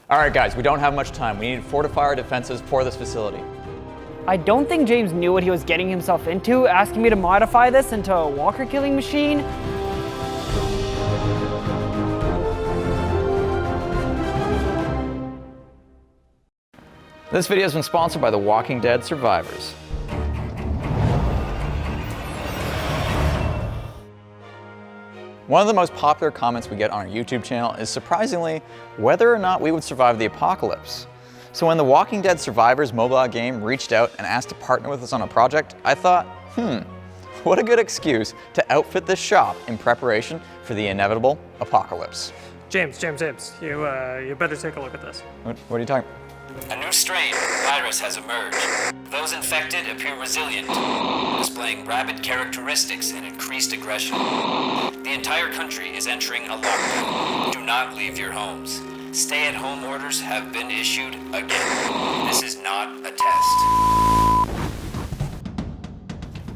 All right, guys, we don't have much time. We need to fortify our defenses for this facility. I don't think James knew what he was getting himself into, asking me to modify this into a walker killing machine. This video has been sponsored by The Walking Dead Survivors. One of the most popular comments we get on our YouTube channel is, surprisingly, whether or not we would survive the apocalypse. So when the Walking Dead Survivors mobile game reached out and asked to partner with us on a project, I thought, what a good excuse to outfit this shop in preparation for the inevitable apocalypse. James, you better take a look at this. What are you talking about? A new strain of the virus has emerged. Those infected appear resilient, displaying rabid characteristics and increased aggression. The entire country is entering a lockdown. Do not leave your homes. Stay-at-home orders have been issued again. This is not a test.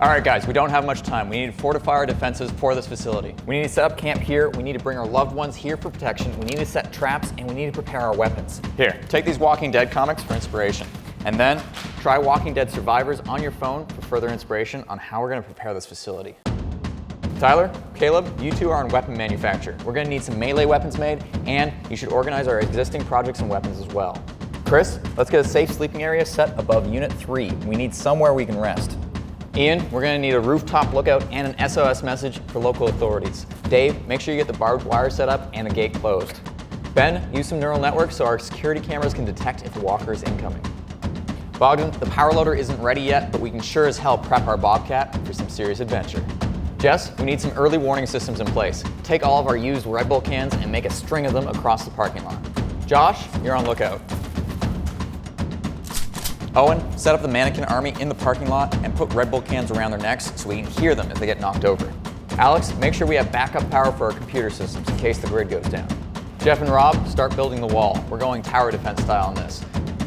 All right, guys, we don't have much time. We need to fortify our defenses for this facility. We need to set up camp here. We need to bring our loved ones here for protection. We need to set traps, and we need to prepare our weapons. Here, take these Walking Dead comics for inspiration. And then try Walking Dead Survivors on your phone for further inspiration on how we're going to prepare this facility. Tyler, Caleb, you two are on weapon manufacture. We're going to need some melee weapons made, and you should organize our existing projects and weapons as well. Chris, let's get a safe sleeping area set above Unit 3. We need somewhere we can rest. Ian, we're going to need a rooftop lookout and an SOS message for local authorities. Dave, make sure you get the barbed wire set up and the gate closed. Ben, use some neural networks so our security cameras can detect if a walker is incoming. Bogdan, the power loader isn't ready yet, but we can sure as hell prep our Bobcat for some serious adventure. Jess, we need some early warning systems in place. Take all of our used Red Bull cans and make a string of them across the parking lot. Josh, you're on lookout. Owen, set up the mannequin army in the parking lot and put Red Bull cans around their necks so we can hear them as they get knocked over. Alex, make sure we have backup power for our computer systems in case the grid goes down. Jeff and Rob, start building the wall. We're going tower defense style on this.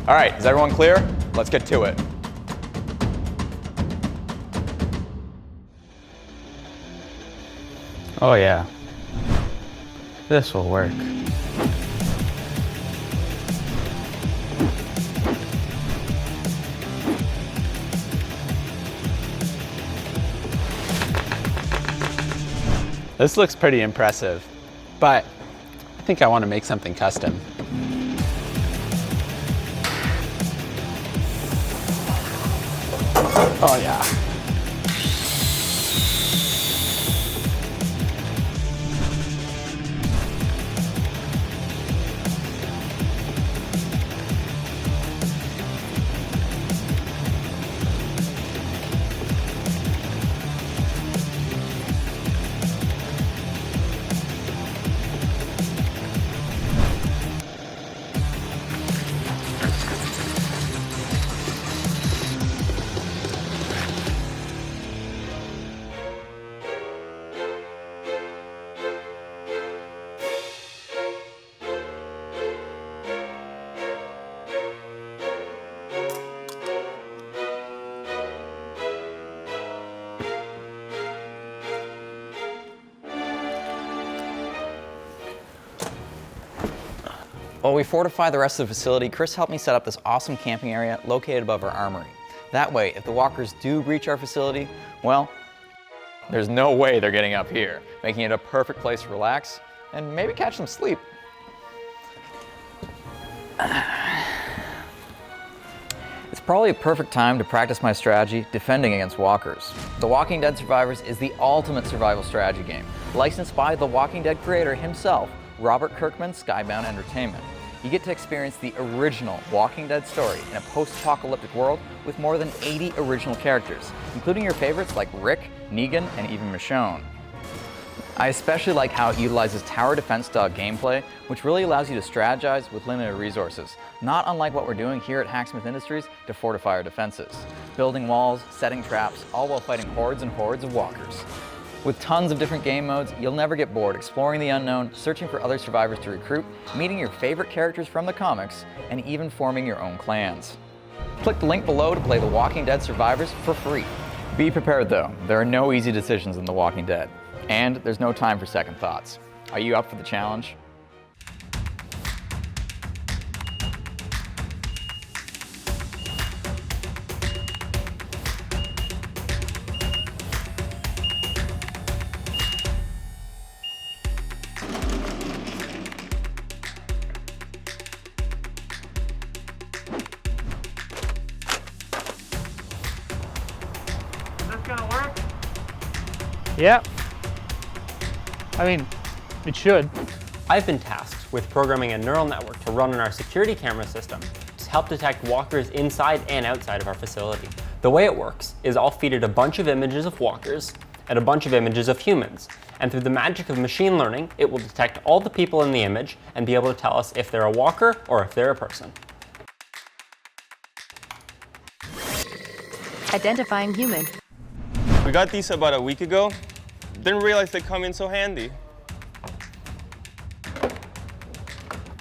All right, is everyone clear? Let's get to it. Oh yeah, this will work. This looks pretty impressive, but I think I want to make something custom. Oh yeah. While we fortify the rest of the facility, Chris helped me set up this awesome camping area located above our armory. That way, if the walkers do breach our facility, well, there's no way they're getting up here, making it a perfect place to relax and maybe catch some sleep. It's probably a perfect time to practice my strategy defending against walkers. The Walking Dead Survivors is the ultimate survival strategy game, licensed by the Walking Dead creator himself, Robert Kirkman's Skybound Entertainment. You get to experience the original Walking Dead story in a post-apocalyptic world with more than 80 original characters, including your favorites like Rick, Negan, and even Michonne. I especially like how it utilizes tower defense style gameplay, which really allows you to strategize with limited resources, not unlike what we're doing here at Hacksmith Industries to fortify our defenses. Building walls, setting traps, all while fighting hordes and hordes of walkers. With tons of different game modes, you'll never get bored exploring the unknown, searching for other survivors to recruit, meeting your favorite characters from the comics, and even forming your own clans. Click the link below to play The Walking Dead Survivors for free. Be prepared though, there are no easy decisions in The Walking Dead, and there's no time for second thoughts. Are you up for the challenge? Yeah. I mean, it should. I've been tasked with programming a neural network to run on our security camera system to help detect walkers inside and outside of our facility. The way it works is I'll feed it a bunch of images of walkers and a bunch of images of humans. And through the magic of machine learning, it will detect all the people in the image and be able to tell us if they're a walker or if they're a person. Identifying human. We got these about a week ago. Didn't realize they come in so handy.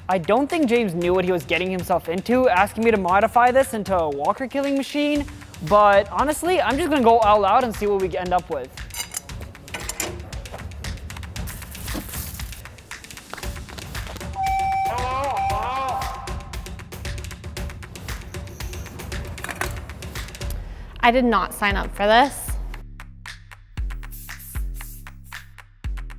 I don't think James knew what he was getting himself into, asking me to modify this into a walker killing machine, but honestly, I'm just gonna go all out and see what we end up with. I did not sign up for this.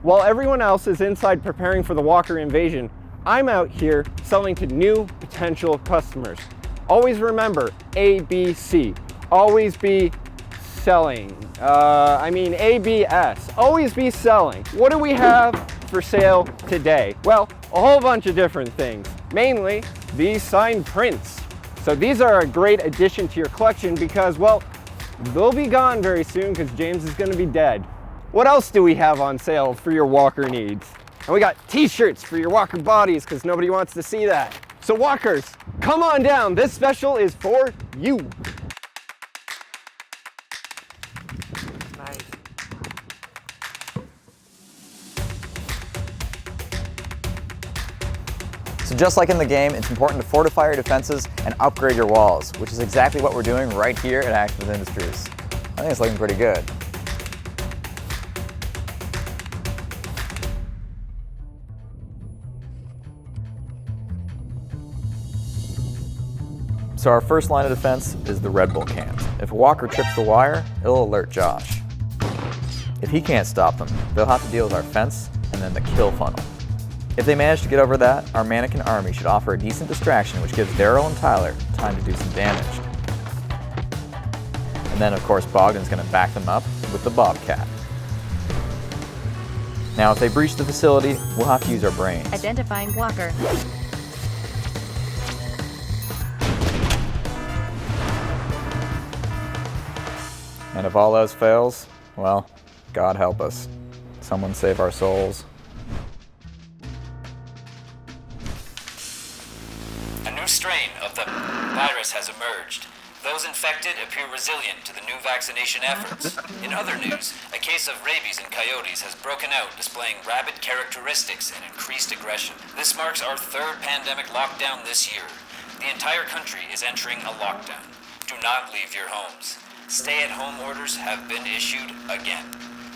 While everyone else is inside preparing for the walker invasion, I'm out here selling to new potential customers. Always remember ABC. Always be selling. ABS. Always be selling. What do we have for sale today? Well, a whole bunch of different things. Mainly these signed prints. So these are a great addition to your collection because, well, they'll be gone very soon because James is going to be dead. What else do we have on sale for your walker needs? And we got t-shirts for your walker bodies because nobody wants to see that. So walkers, come on down. This special is for you. Nice. So just like in the game, it's important to fortify your defenses and upgrade your walls, which is exactly what we're doing right here at Hacksmith Industries. I think it's looking pretty good. So our first line of defense is the Red Bull cans. If a walker trips the wire, it'll alert Josh. If he can't stop them, they'll have to deal with our fence and then the kill funnel. If they manage to get over that, our mannequin army should offer a decent distraction which gives Daryl and Tyler time to do some damage. And then of course Bogdan's going to back them up with the Bobcat. Now if they breach the facility, we'll have to use our brains. Identifying walker. And if all else fails, well, God help us. Someone save our souls. A new strain of the virus has emerged. Those infected appear resilient to the new vaccination efforts. In other news, a case of rabies in coyotes has broken out, displaying rabid characteristics and increased aggression. This marks our third pandemic lockdown this year. The entire country is entering a lockdown. Do not leave your homes. Stay-at-home orders have been issued again.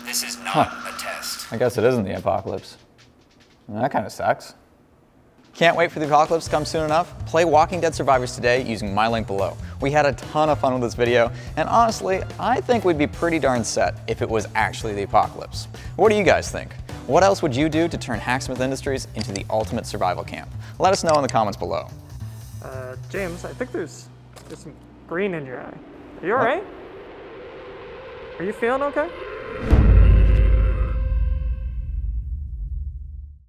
This is not a test. I guess it isn't the apocalypse. That kind of sucks. Can't wait for the apocalypse to come soon enough? Play Walking Dead Survivors today using my link below. We had a ton of fun with this video, and honestly, I think we'd be pretty darn set if it was actually the apocalypse. What do you guys think? What else would you do to turn Hacksmith Industries into the ultimate survival camp? Let us know in the comments below. James, I think there's some green in your eye. Are you all right? Are you feeling okay?